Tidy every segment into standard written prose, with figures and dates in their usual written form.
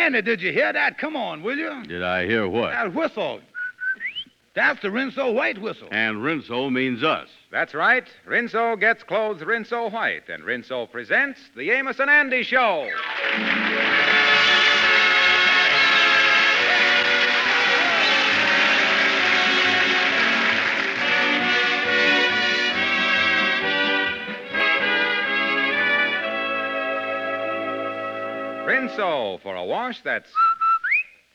Andy, did you hear that? Come on, will you? Did I hear what? That whistle. That's the Rinso white whistle. And Rinso means us. That's right. Rinso gets clothes Rinso white, and Rinso presents the Amos and Andy Show. Rinso for a wash that's...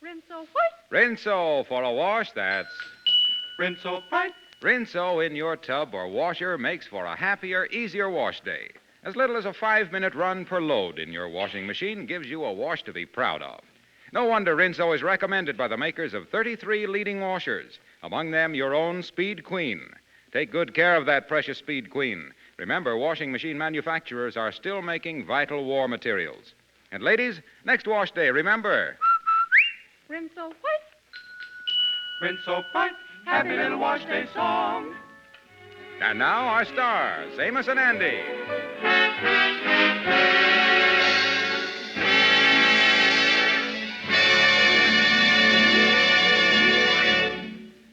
Rinso white. Rinso for a wash that's... Rinso white. Rinso in your tub or washer makes for a happier, easier wash day. As little as a 5-minute run per load in your washing machine gives you a wash to be proud of. No wonder Rinso is recommended by the makers of 33 leading washers, among them your own Speed Queen. Take good care of that precious Speed Queen. Remember, washing machine manufacturers are still making vital war materials. And ladies, next wash day, remember... Rinso white. Rinso white. Happy little wash day song. And now our stars, Amos and Andy.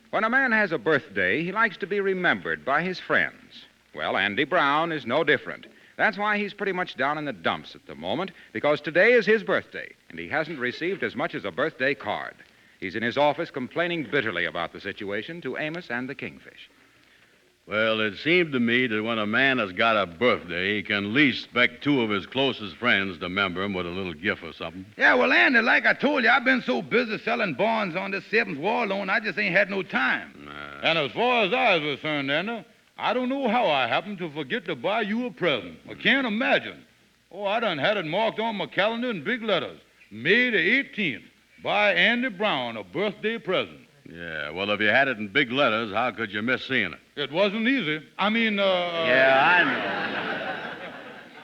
When a man has a birthday, he likes to be remembered by his friends. Well, Andy Brown is no different. That's why he's pretty much down in the dumps at the moment, because today is his birthday, and he hasn't received as much as a birthday card. He's in his office complaining bitterly about the situation to Amos and the Kingfish. Well, it seemed to me that when a man has got a birthday, he can at least expect 2 of his closest friends to remember him with a little gift or something. Yeah, well, Andy, like I told you, I've been so busy selling bonds on this 7th war loan, I just ain't had no time. And as far as I was concerned, Andy, I don't know how I happened to forget to buy you a present. I can't imagine. Oh, I done had it marked on my calendar in big letters. May the 18th. Buy Andy Brown a birthday present. Yeah, well, if you had it in big letters, how could you miss seeing it? It wasn't easy. Yeah, I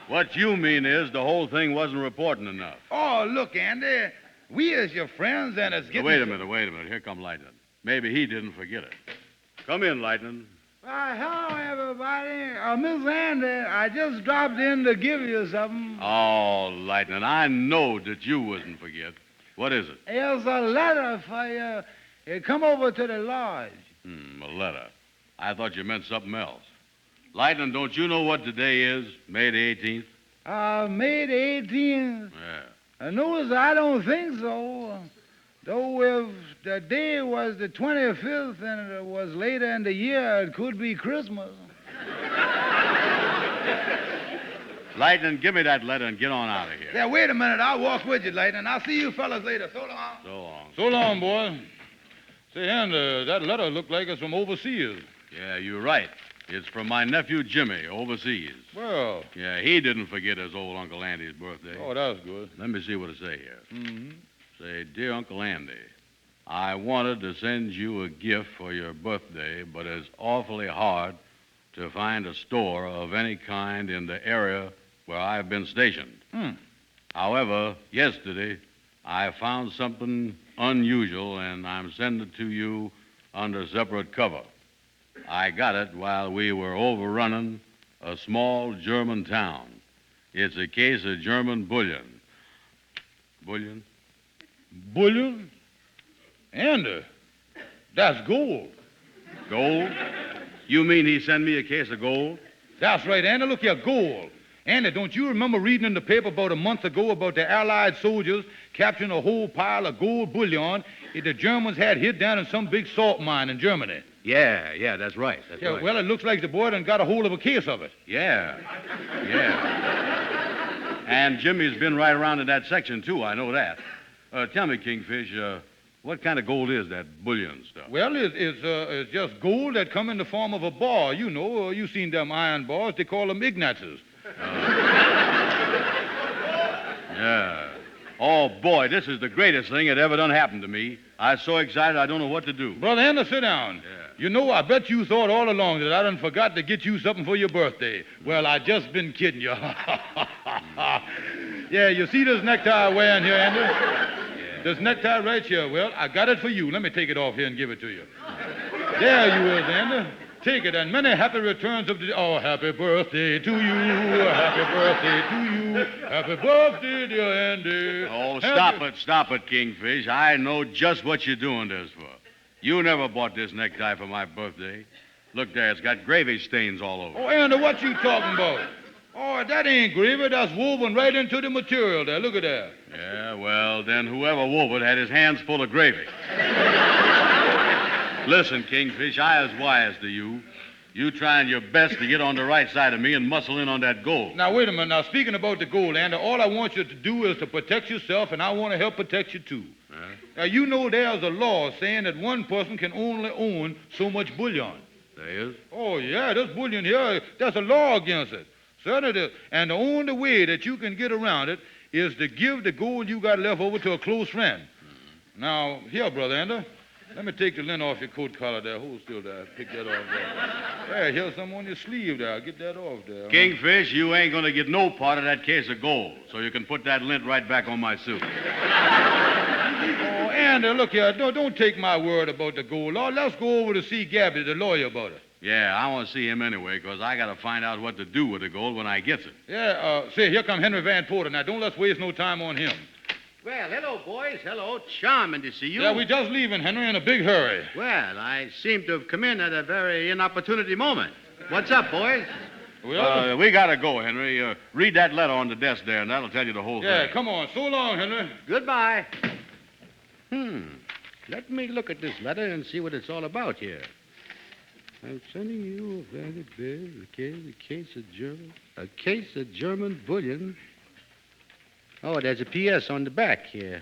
know. What you mean is the whole thing wasn't important enough. Oh, look, Andy, we as your friends and it's getting... Wait a minute. Here come Lightning. Maybe he didn't forget it. Come in, Lightning. Hello, everybody. Miss Andy, I just dropped in to give you something. Oh, Lightning, I know that you wouldn't forget. What is it? It's a letter for you. Come over to the lodge. A letter. I thought you meant something else. Lightning, don't you know what today is? May the 18th? May the 18th? Yeah. No, I don't think so. Though if the day was the 25th and it was later in the year, it could be Christmas. Lightning, give me that letter and get on out of here. Yeah, wait a minute. I'll walk with you, Lightning. I'll see you fellas later. So long. So long. So long, boy. Say, Andy, that letter looked like it's from overseas. Yeah, you're right. It's from my nephew Jimmy, overseas. Well. Yeah, he didn't forget his old Uncle Andy's birthday. Oh, that's good. Let me see what it say here. Mm-hmm. Say, Dear Uncle Andy, I wanted to send you a gift for your birthday, but it's awfully hard to find a store of any kind in the area where I've been stationed. However, yesterday, I found something unusual, and I'm sending it to you under separate cover. I got it while we were overrunning a small German town. It's a case of German bullion. Bullion? Bullion? Andy, that's gold. Gold? You mean he sent me a case of gold? That's right, Andy. Look here, gold. Andy, don't you remember reading in the paper about a month ago about the Allied soldiers capturing a whole pile of gold bullion that the Germans had hid down in some big salt mine in Germany? Yeah, that's right. Right. Well, it looks like the boy done got a hold of a case of it. Yeah. And Jimmy's been right around in that section, too. I know that. Tell me, Kingfish, what kind of gold is that bullion stuff? Well, it's just gold that come in the form of a bar. You know, you seen them iron bars. They call them Ignatses. Yeah. Oh, boy, this is the greatest thing that ever done happened to me. I'm so excited I don't know what to do. Brother Andy, sit down. Yeah. You know, I bet you thought all along that I done forgot to get you something for your birthday. Well, I just been kidding you. Yeah, you see this necktie I'm wearing here, Andy? Yeah. This necktie right here. Well, I got it for you. Let me take it off here and give it to you. There you is, Andy. Take it, and many happy returns of the day. Oh, happy birthday to you. Happy birthday to you. Happy birthday, dear Andy. Oh, Happy- stop it, Kingfish. I know just what you're doing this for. You never bought this necktie for my birthday. Look there, it's got gravy stains all over. Oh, Andy, what you talking about? Oh, that ain't gravy. That's woven right into the material there. Look at that. Yeah, well, then whoever wove it had his hands full of gravy. Listen, Kingfish, I was wise to you. You trying your best to get on the right side of me and muscle in on that gold. Now, wait a minute. Now, speaking about the gold, Andy, all I want you to do is to protect yourself, and I want to help protect you, too. Now, you know there's a law saying that one person can only own so much bullion. There is? Oh, yeah, this bullion here, there's a law against it. Certainly there. And the only way that you can get around it is to give the gold you got left over to a close friend. Now, here, Brother Andy, let me take the lint off your coat collar there. Hold still there. Pick that off there. There, here's some on your sleeve there. Get that off there. Kingfish, you ain't going to get no part of that case of gold, so you can put that lint right back on my suit. Oh, Andy, look here. Don't take my word about the gold. Lord, let's go over to see Gabby, the lawyer, about it. Yeah, I want to see him anyway, because I got to find out what to do with the gold when I gets it. Yeah, say, here come Henry Van Porter. Now, don't let's waste no time on him. Well, hello, boys. Hello. Charming to see you. Yeah, we just leaving, Henry, in a big hurry. Well, I seem to have come in at a very inopportunity moment. What's up, boys? Well, We got to go, Henry. Read that letter on the desk there, and that'll tell you the whole yeah, thing. come on. So long, Henry. Goodbye. Let me look at this letter and see what it's all about here. I'm sending you a very big a case of German bullion. Oh, there's a P.S. on the back here.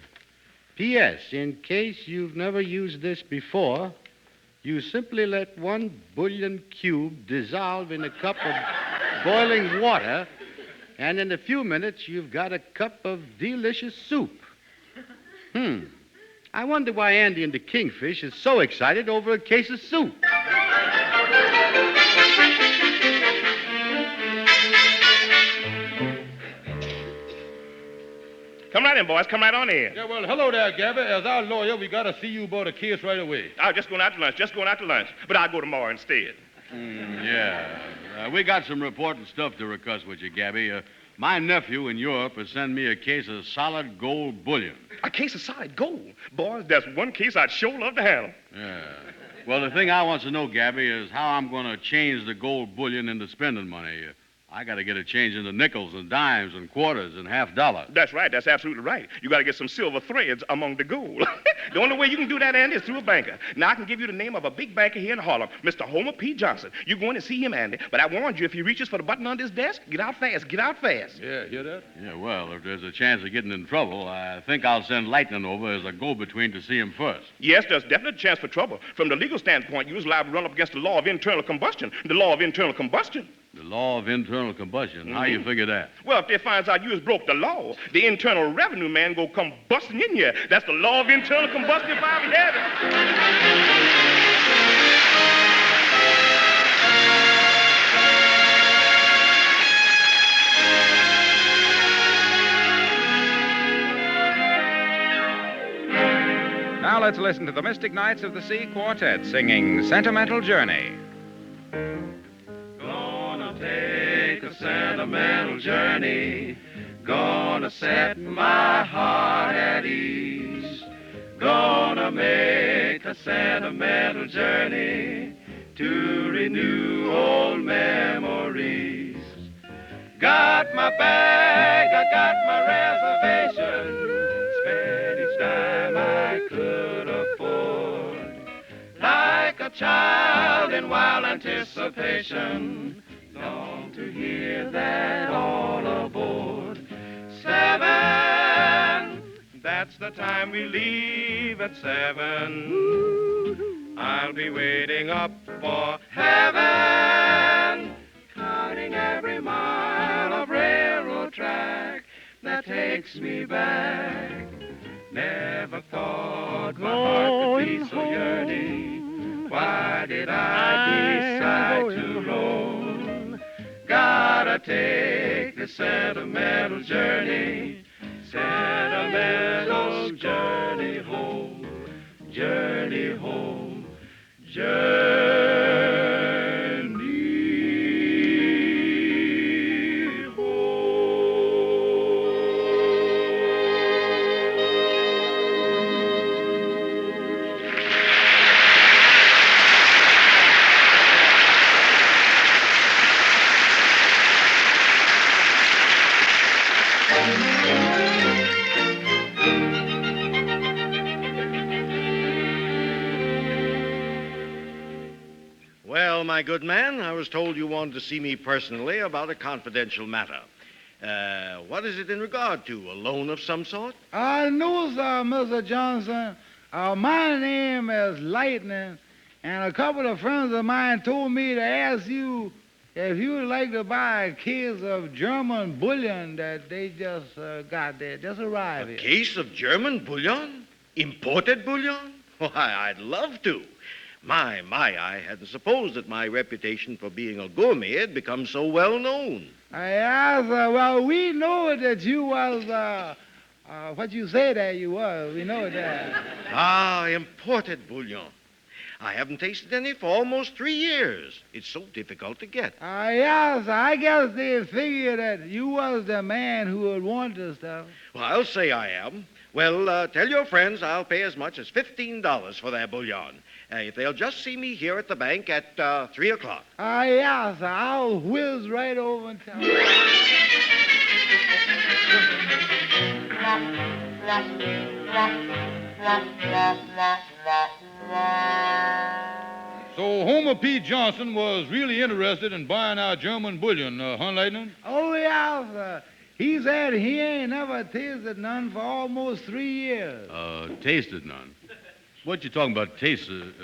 P.S. In case you've never used this before, you simply let 1 bullion cube dissolve in a cup of boiling water, and in a few minutes you've got a cup of delicious soup. I wonder why Andy and the Kingfish is so excited over a case of soup. Come right in, boys. Come right on in. Yeah, well, hello there, Gabby. As our lawyer, we got to see you about a case right away. I was just going out to lunch. But I'll go tomorrow instead. Yeah. We got some important stuff to discuss with you, Gabby. My nephew in Europe has sent me a case of solid gold bullion. A case of solid gold? Boys, that's one case I'd sure love to handle. Yeah. Well, the thing I want to know, Gabby, is how I'm going to change the gold bullion into spending money. I got to get it changed into nickels and dimes and quarters and half dollars. That's right. That's absolutely right. You got to get some silver threads among the gold. The only way you can do that, Andy, is through a banker. Now, I can give you the name of a big banker here in Harlem, Mr. Homer P. Johnson. You go in and see him, Andy. But I warned you, if he reaches for the button on his desk, get out fast. Get out fast. Yeah, hear that? Yeah, well, if there's a chance of getting in trouble, I think I'll send Lightning over as a go-between to see him first. Yes, there's definitely a chance for trouble. From the legal standpoint, you was liable to run up against the law of internal combustion. The law of internal combustion. The law of internal combustion. How you figure that? Well, if they finds out you has broke the law, the internal revenue man go come busting in here. That's the law of internal combustion if I ever had it. Now let's listen to the Mystic Knights of the Sea Quartet singing Sentimental Journey. Take a sentimental journey, gonna set my heart at ease. Gonna make a sentimental journey to renew old memories. Got my bag, I got my reservation, spent each dime I could afford. Like a child in wild anticipation, long to hear that all aboard. 7, that's the time we leave at 7. I'll be waiting up for heaven, counting every mile of railroad track that takes me back. Never thought my heart could be so yearning. Why did I decide to roam? Gotta take the sentimental journey, sentimental journey home, journey home, journey my good man. I was told you wanted to see me personally about a confidential matter. What is it in regard to? A loan of some sort? No, sir, Mr. Johnson. My name is Lightning, and a couple of friends of mine told me to ask you if you would like to buy a case of German bullion that they just got there, just arrived A here. case of German bullion? Imported bullion? Why, I'd love to. My, I hadn't supposed that my reputation for being a gourmet had become so well known. Yes, well, we know that you was, what you say that you was. We know that. Ah, imported bullion. I haven't tasted any for almost 3 years. It's so difficult to get. Yes, I guess they figured that you was the man who would want this stuff. Well, I'll say I am. Well, tell your friends I'll pay as much as $15 for their bullion. If they'll just see me here at the bank at 3 o'clock. Yes, I'll whiz right over and tell you. So Homer P. Johnson was really interested in buying our German bullion, huh, Lightning? Oh, yes, he said he ain't never tasted none for almost 3 years. Tasted none. What you talking about, tasted?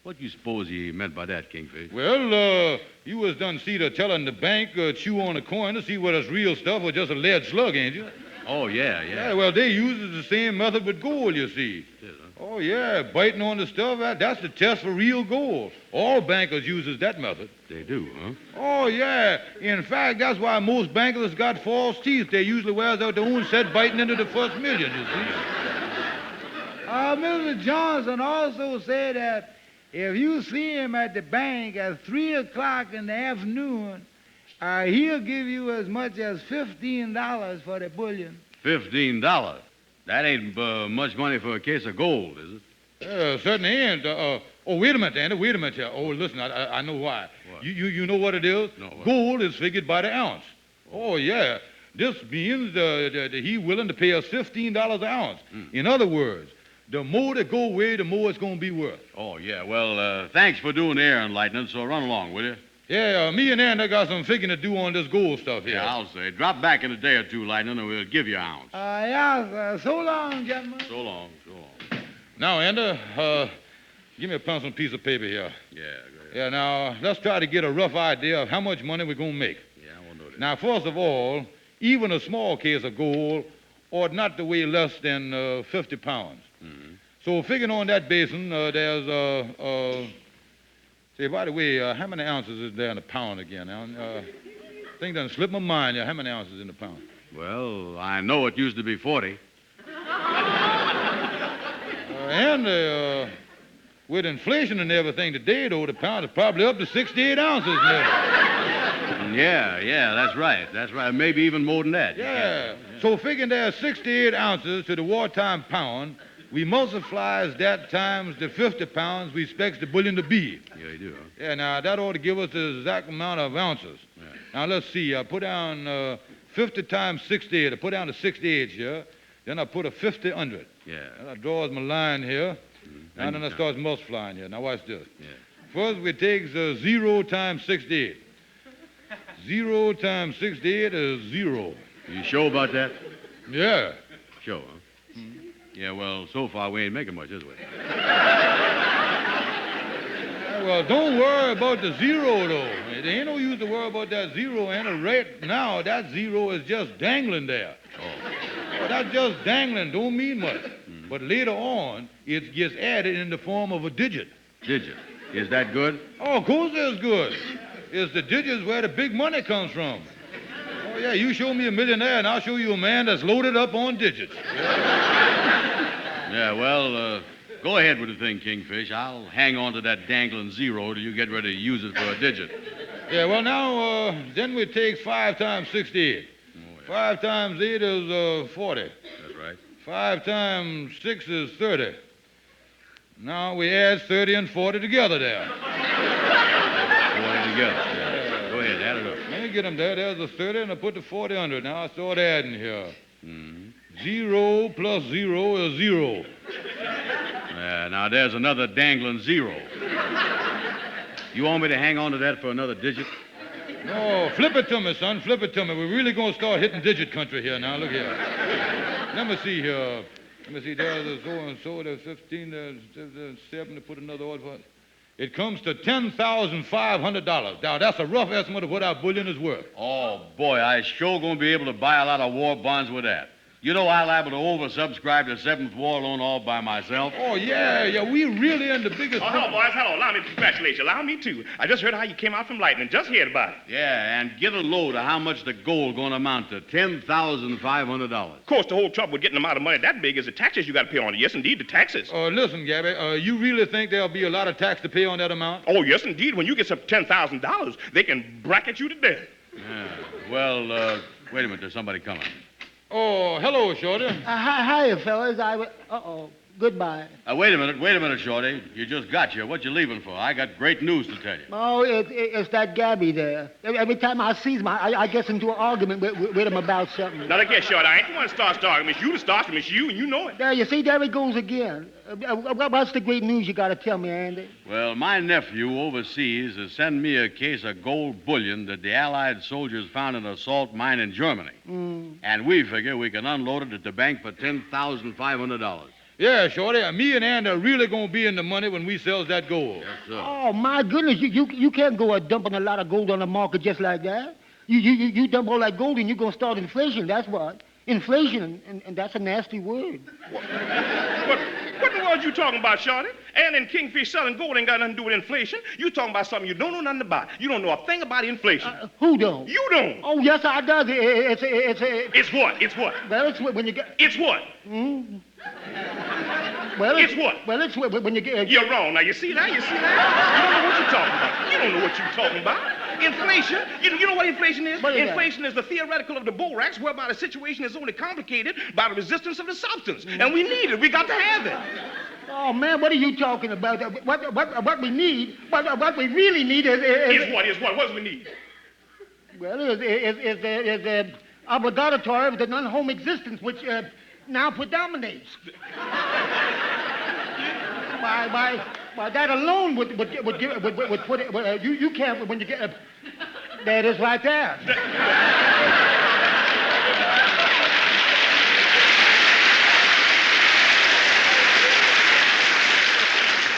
What you suppose he meant by that, Kingfish? Well, you was done see the teller in the bank chew on a coin to see whether it's real stuff or just a lead slug, ain't you? Oh, yeah. Yeah, well, they uses the same method with gold, you see. Oh, yeah, biting on the stuff, that's the test for real gold. All bankers uses that method. They do, huh? Oh, yeah. In fact, that's why most bankers got false teeth. They usually wears out their own set biting into the first million, you see. Mr. Johnson also said that if you see him at the bank at 3 o'clock in the afternoon, he'll give you as much as $15 for the bullion. $15? That ain't much money for a case of gold, is it? Certainly ain't. Wait a minute, Andy. Wait a minute here. Oh, listen, I know why. What? You know what it is? No, what? Gold is figured by the ounce. Oh, yeah. This means that he willing to pay us $15 an ounce. In other words, the more they go away, the more it's going to be worth. Oh, yeah. Well, thanks for doing the errand, Lightning, so run along, will you? Yeah, me and Andy got some figuring to do on this gold stuff here. Yeah, I'll say. Drop back in a day or two, Lightning, and we'll give you an ounce. Yes, so long, gentlemen. So long, so long. Now, Andy, give me a pencil and piece of paper here. Yeah, go ahead. Yeah, now, let's try to get a rough idea of how much money we're going to make. Yeah, I want to know that. Now, first of all, even a small case of gold ought not to weigh less than 50 pounds. Mm-hmm. So, figuring on that basis, say, by the way, how many ounces is there in a pound again? Thing doesn't slip my mind. How many ounces in a pound? Well, I know it used to be 40. With inflation and everything today, though, the pound is probably up to 68 ounces now. Yeah, that's right. That's right. Maybe even more than that. Yeah. So figuring there's 68 ounces to the wartime pound, we multiplies that times the 50 pounds we expects the bullion to be. Yeah, you do, huh? Yeah, now that ought to give us the exact amount of ounces. Yeah. Now let's see. I put down 50 times 68. I put down the 68 here. Then I put a 50 under it. Yeah. And I draws my line here. Mm-hmm. And then I starts multiplying here. Now watch this. Yeah. First we take 0 times 68. 0 times 68 is 0. You sure about that? Yeah. Sure, huh? Yeah, well, so far we ain't making much, is we? Well, don't worry about the 0, though. There ain't no use to worry about that 0, and right now that 0 is just dangling there. Oh. Well, that's just dangling, don't mean much. But later on, it gets added in the form of a digit. Digit? Is that good? Oh, of course it's good. It's the digits where the big money comes from. Oh, yeah, you show me a millionaire, and I'll show you a man that's loaded up on digits. Yeah, well, go ahead with the thing, Kingfish. I'll hang on to that dangling 0 till you get ready to use it for a digit. Yeah, well, now, then we take 5 times 68. Oh, yeah. 5 times 8 is 40. That's right. 5 times 6 is 30. Now we add 30 and 40 together there. 40 together. Yeah. Go ahead, add it up. Let me get them there. There's the 30, and I put the 40 under it. Now I start adding here. Mm-hmm. 0 plus 0 is 0. Now there's another dangling 0. You want me to hang on to that for another digit? No, flip it to me, son. Flip it to me. We're really going to start hitting digit country here now. Look here. Let me see here. Let me see. There's a so-and-so. There's 15. There's 7 to put another order for. It comes to $10,500. Now, that's a rough estimate of what our bullion is worth. Oh, boy, I sure going to be able to buy a lot of war bonds with that. You know I'm liable to oversubscribe the 7th War Loan all by myself. Oh, yeah. We really in the biggest... Oh, hello, boys. Hello. Allow me to congratulate you. Allow me, too. I just heard how you came out from Lightning. Just heard about it. Yeah, and get a load of how much the gold going to amount to. $10,500. Of course, the whole trouble with getting the amount of money that big is the taxes you got to pay on it. Yes, indeed, the taxes. Listen, Gabby, you really think there'll be a lot of tax to pay on that amount? Oh, yes, indeed. When you get some $10,000, they can bracket you to death. Yeah. Well, wait a minute. There's somebody coming. Oh, hello, Shorty. Hi, fellas. Uh-oh. Goodbye. Wait a minute, Shorty. You just got here. What you leaving for? I got great news to tell you. Oh, it's that Gabby there. Every time I see him, I get into an argument with him about something. Now, look here, Short. I ain't the one that starts talking. It's you that starts them. It's you, and you know it. There, you see, there he goes again. What's the great news you got to tell me, Andy? Well, my nephew overseas has sent me a case of gold bullion that the Allied soldiers found in a salt mine in Germany. And we figure we can unload it at the bank for $10,500. Yeah, Shorty. Me and Andy are really going to be in the money when we sells that gold. Yes, sir. Oh, my goodness. You can't go dumping a lot of gold on the market just like that. You dump all that gold and you're going to start inflation. That's what. Inflation, and that's a nasty word. What in the world you talking about, Shorty? And Kingfish selling gold ain't got nothing to do with inflation. You talking about something you don't know nothing about. You don't know a thing about inflation. Who don't? You don't. Oh, yes, I does. It's what? It's what? Well, it's when you get... It's what? Well, it's what? Well, it's when you get... You're wrong. Now, you see that? You don't know what you're talking about. You don't know what you're talking about. Inflation, you know what inflation is? Inflation is the theoretical of the borax, whereby the situation is only complicated by the resistance of the substance. And we need it. We got to have it. Oh, man, what are you talking about? What we need, what we really need is... Is what? What do we need? Well, is the obligatory of the non-home existence, which now predominates. Why, that alone would put it... You can't... When you get... there it is right there.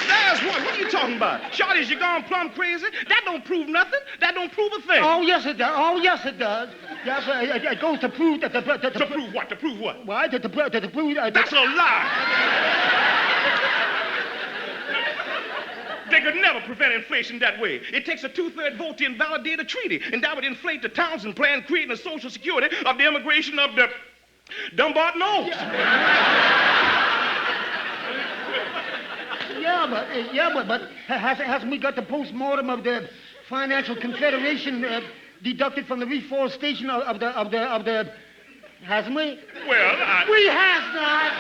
There's what? What are you talking about? Shorty's you gone plumb crazy? That don't prove nothing. That don't prove a thing. Oh, yes, it does. Oh, yes, it does. Yes, it goes to prove that... To prove what? To prove what? Why? To prove... That's a lie. They could never prevent inflation that way. It takes a 2/3 vote to invalidate a treaty, and that would inflate the Townsend Plan, creating a social security of the immigration of the Dumbarton Oaks. Yeah, but hasn't we got the postmortem of the Financial Confederation deducted from the reforestation of the... Hasn't we? Well, We has not.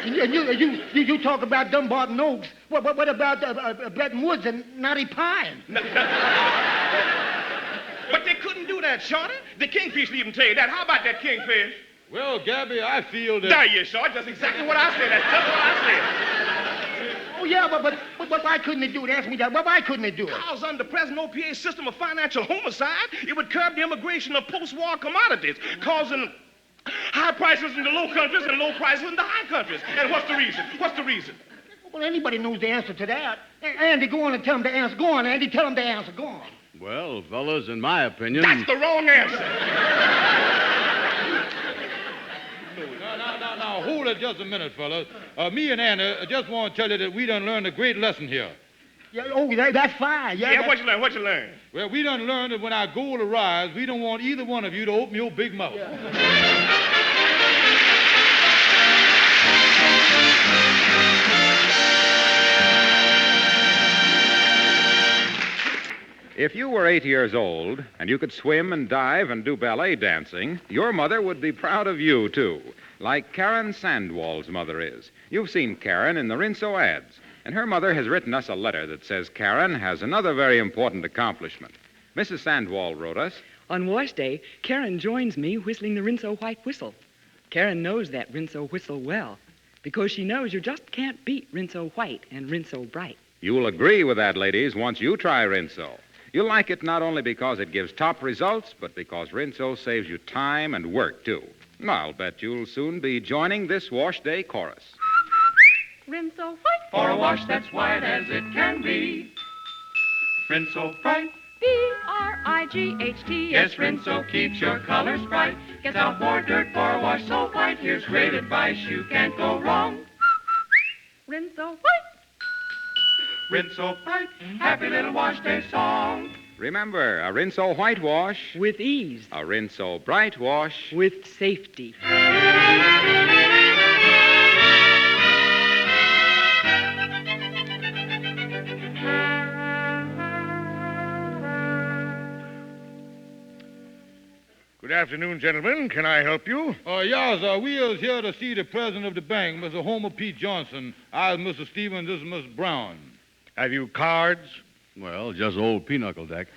And you talk about Dumbarton Oaks. What about Bretton Woods and Knotty Pine? But they couldn't do that, Shorty. The Kingfish didn't even tell you that. How about that Kingfish? Well, Gabby, I feel that... There you are, Shorty. That's exactly what I said. That's just what I said. Oh, yeah, but why couldn't they do it? Ask me that. Why couldn't they do it? Because under the present OPA system of financial homicide, it would curb the immigration of post-war commodities, causing high prices in the low countries and low prices in the high countries. And what's the reason? What's the reason? Well, anybody knows the answer to that. Andy, go on and tell him the answer. Go on, Andy, tell him the answer. Go on. Well, fellas, in my opinion... That's the wrong answer. Now, hold it just a minute, fellas. Me and Anna just want to tell you that we done learned a great lesson here. Yeah, that's fine. Yeah, what you learn? What you learn? Well, we done learned that when our goal arrives, we don't want either one of you to open your big mouth. Yeah. If you were 8 years old and you could swim and dive and do ballet dancing, your mother would be proud of you, too, like Karen Sandwall's mother is. You've seen Karen in the Rinso ads, and her mother has written us a letter that says Karen has another very important accomplishment. Mrs. Sandwall wrote us, On wash day, Karen joins me whistling the Rinso white whistle. Karen knows that Rinso whistle well. because she knows you just can't beat Rinso White and Rinso Bright. You'll agree with that, ladies, once you try Rinso. You'll like it not only because it gives top results, but because Rinso saves you time and work, too. I'll bet you'll soon be joining this wash day chorus. Rinso White. For a wash that's white as it can be. Rinso Bright. B-R-I-G-H-T. Yes, Rinso keeps your colors bright. Gets out more dirt for a wash so white. Here's great advice, you can't go wrong. Rinso White. Rinso Bright. Happy little wash day song. Remember, a Rinso White wash, With ease, a Rinso Bright wash. with safety. Good afternoon, gentlemen. Can I help you? Yes, we is here to see the president of the bank, Mr. Homer P. Johnson. I is Mr. Stevens, this is Miss Brown. Have you cards? Well, just old pinochle deck.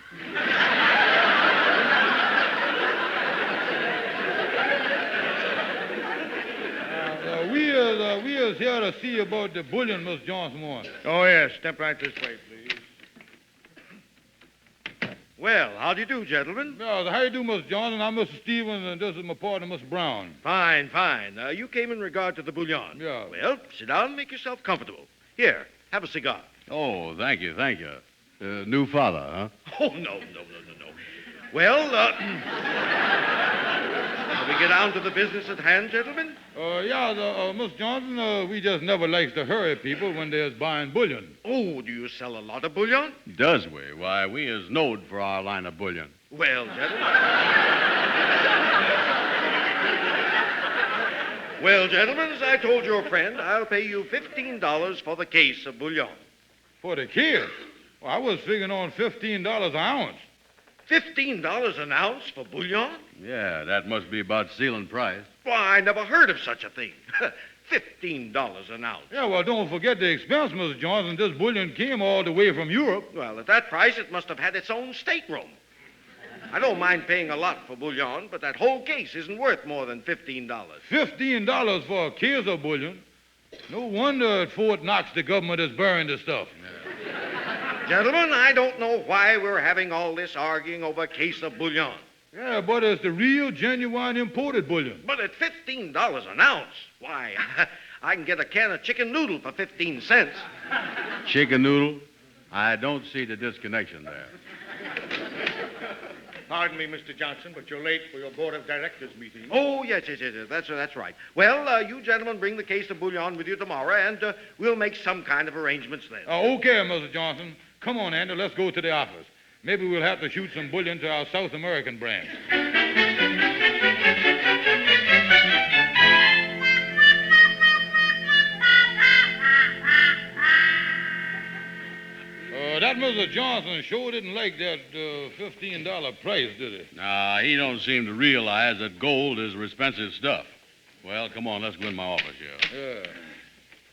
We is here to see about the bullion, Miss Johnson wants. Oh, yes. Step right this way, please. Well, how do you do, gentlemen? Yes, how you do, Miss Johnson? I'm Mr. Stevens, and this is my partner, Miss Brown. Fine, fine. You came in regard to the bullion. Yeah. Well, sit down and make yourself comfortable. Here, have a cigar. Oh, thank you. New father, huh? Oh, no. Well, shall we get down to the business at hand, gentlemen? Miss Johnson, we just never likes to hurry people when they're buying bullion. Oh, do you sell a lot of bullion? Does we? Why, we is known for our line of bullion. Well, gentlemen, as I told your friend, I'll pay you $15 for the case of bullion. For the case? Well, I was figuring on $15 an ounce. $15 an ounce for bullion? Yeah, that must be about ceiling price. Why, I never heard of such a thing. $15 an ounce. Yeah, well, don't forget the expense, Mr. Johnson. This bullion came all the way from Europe. Well, at that price, it must have had its own stateroom. I don't mind paying a lot for bullion, but that whole case isn't worth more than $15. $15 for a case of bullion? No wonder at Fort Knox the government is burying the stuff. Gentlemen, I don't know why we're having all this arguing over a case of bullion. Yeah, but it's the real, genuine, imported bullion. But at $15 an ounce, why, I can get a can of chicken noodle for 15 cents. Chicken noodle? I don't see the disconnection there. Pardon me, Mr. Johnson, but you're late for your board of directors meeting. Oh, yes. That's right. Well, you gentlemen bring the case of bullion with you tomorrow, and we'll make some kind of arrangements then. Okay, Mr. Johnson. Come on, Andy, let's go to the office. Maybe we'll have to shoot some bullion to our South American branch. That Mr. Johnson sure didn't like that $15 price, did he? Nah, he don't seem to realize that gold is expensive stuff. Well, come on, let's go in my office here. Yeah.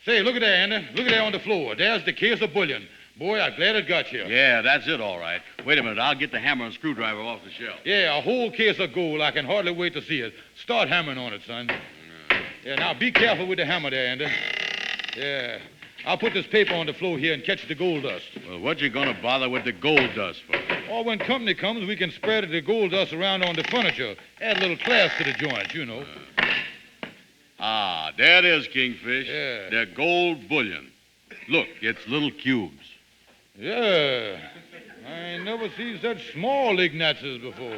Say, look at that, Andy. Look at that on the floor. There's the case of bullion. Boy, I'm glad it got you. Yeah, that's it, all right. Wait a minute, I'll get the hammer and screwdriver off the shelf. Yeah, a whole case of gold. I can hardly wait to see it. Start hammering on it, son. Yeah, now be careful with the hammer there, Andy. Yeah. I'll put this paper on the floor here and catch the gold dust. Well, what you gonna bother with the gold dust for? Or when company comes, we can spread the gold dust around on the furniture. Add a little class to the joint, you know. There it is, Kingfish. Yeah. They're gold bullion. Look, it's little cubes. Yeah. I ain't never seen such small Ignatius before.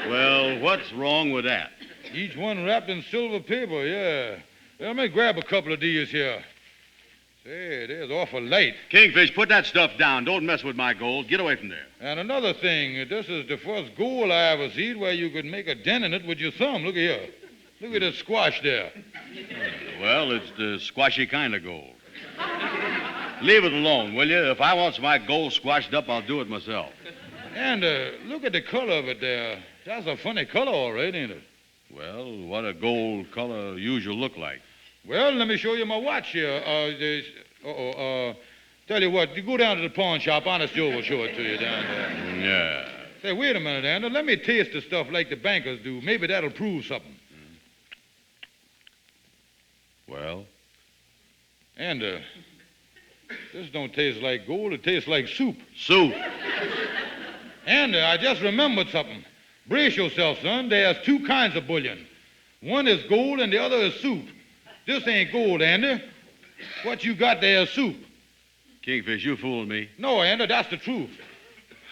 Well, what's wrong with that? Each one wrapped in silver paper, yeah. Let me grab a couple of these here. Say, there's awful light. Kingfish, put that stuff down. Don't mess with my gold. Get away from there. And another thing, this is the first gold I ever seen where you could make a dent in it with your thumb. Look here. Look at that squash there. Well, it's the squashy kind of gold. Leave it alone, will you? If I want my gold squashed up, I'll do it myself. And look at the color of it there. That's a funny color, all right, ain't it? Well, what a gold color usually look like? Well, let me show you my watch here. Tell you what, you go down to the pawn shop. Honest Joe will show it to you down there. Yeah. Say, wait a minute, Andy. Let me taste the stuff like the bankers do. Maybe that'll prove something. Well, And, this don't taste like gold. It tastes like soup. soup. And I just remembered something. Brace yourself, son. There's two kinds of bullion. One is gold and the other is soup. This ain't gold, Andy. What you got there is soup. Kingfish, you fooled me. No, Andy, that's the truth.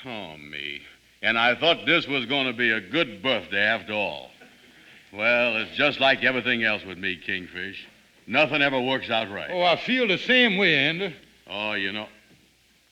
Oh, me. And I thought this was going to be a good birthday after all. Well, it's just like everything else with me, Kingfish. Nothing ever works out right. Oh, I feel the same way, Andy. Oh, you know.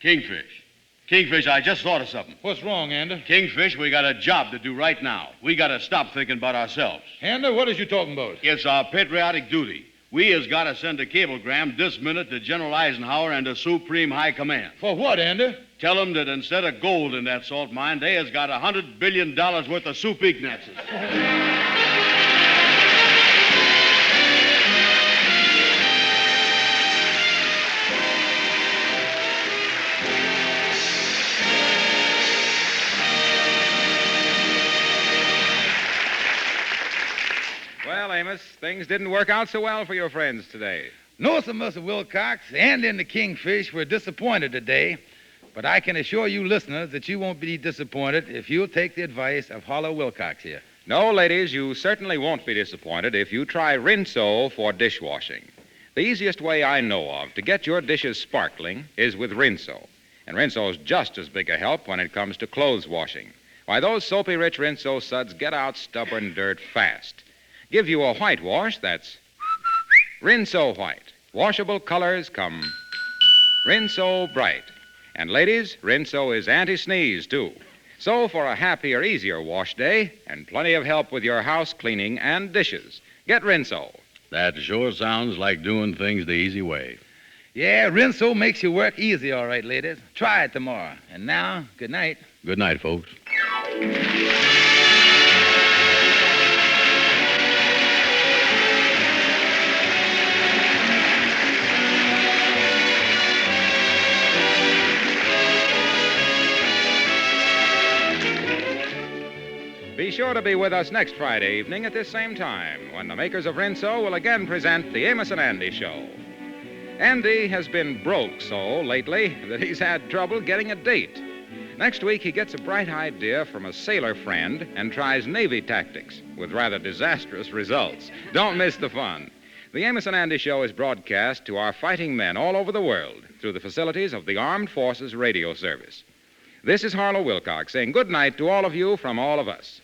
Kingfish. Kingfish, I just thought of something. What's wrong, Andy? Kingfish, we got a job to do right now. We got to stop thinking about ourselves. Andy, what is you talking about? It's our patriotic duty. We has got to send a cablegram this minute to General Eisenhower and the Supreme High Command. For what, Andy? Tell them that instead of gold in that salt mine, they has got $100 billion worth of soup Ignazes. Well, Amos, things didn't work out so well for your friends today. No, sir, Mr. Wilcox, and in the Kingfish were disappointed today, but I can assure you listeners that you won't be disappointed if you'll take the advice of Harlow Wilcox here. No, ladies, you certainly won't be disappointed if you try Rinso for dishwashing. The easiest way I know of to get your dishes sparkling is with Rinso. And Rinso's just as big a help when it comes to clothes washing. Why, those soapy-rich Rinso suds get out stubborn dirt fast. Give you a whitewash that's Rinso white. Washable colors come Rinso bright. And ladies, Rinso is anti-sneeze, too. So for a happier, easier wash day and plenty of help with your house cleaning and dishes, get Rinso. That sure sounds like doing things the easy way. Yeah, Rinso makes your work easy, all right, ladies. Try it tomorrow. And now, good night. Good night, folks. Be sure to be with us next Friday evening at this same time when the makers of Rinso will again present the Amos and Andy Show. Andy has been broke so lately that he's had trouble getting a date. Next week, he gets a bright idea from a sailor friend and tries Navy tactics with rather disastrous results. Don't miss the fun. The Amos and Andy Show is broadcast to our fighting men all over the world through the facilities of the Armed Forces Radio Service. This is Harlow Wilcox saying good night to all of you from all of us.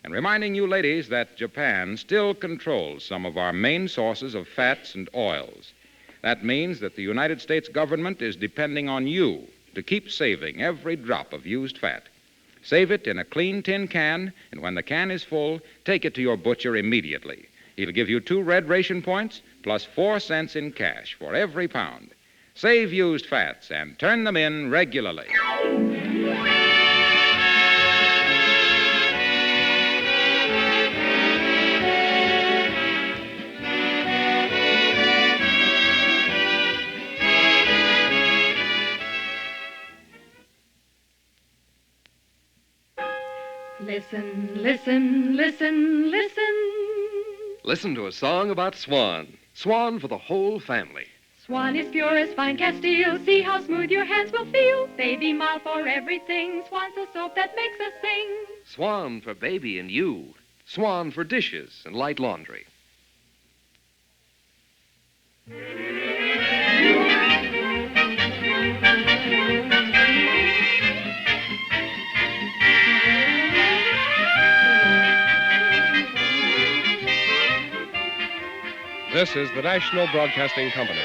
And reminding you ladies that Japan still controls some of our main sources of fats and oils. That means that the United States government is depending on you to keep saving every drop of used fat. Save it in a clean tin can, and when the can is full, take it to your butcher immediately. He'll give you 2 red ration points plus 4 cents in cash for every pound. Save used fats and turn them in regularly. Listen, listen, listen, listen. Listen to a song about Swan. Swan for the whole family. Swan is pure as fine Castile. See how smooth your hands will feel. Baby mild for everything. Swan's the soap that makes us sing. Swan for baby and you. Swan for dishes and light laundry. This is the National Broadcasting Company.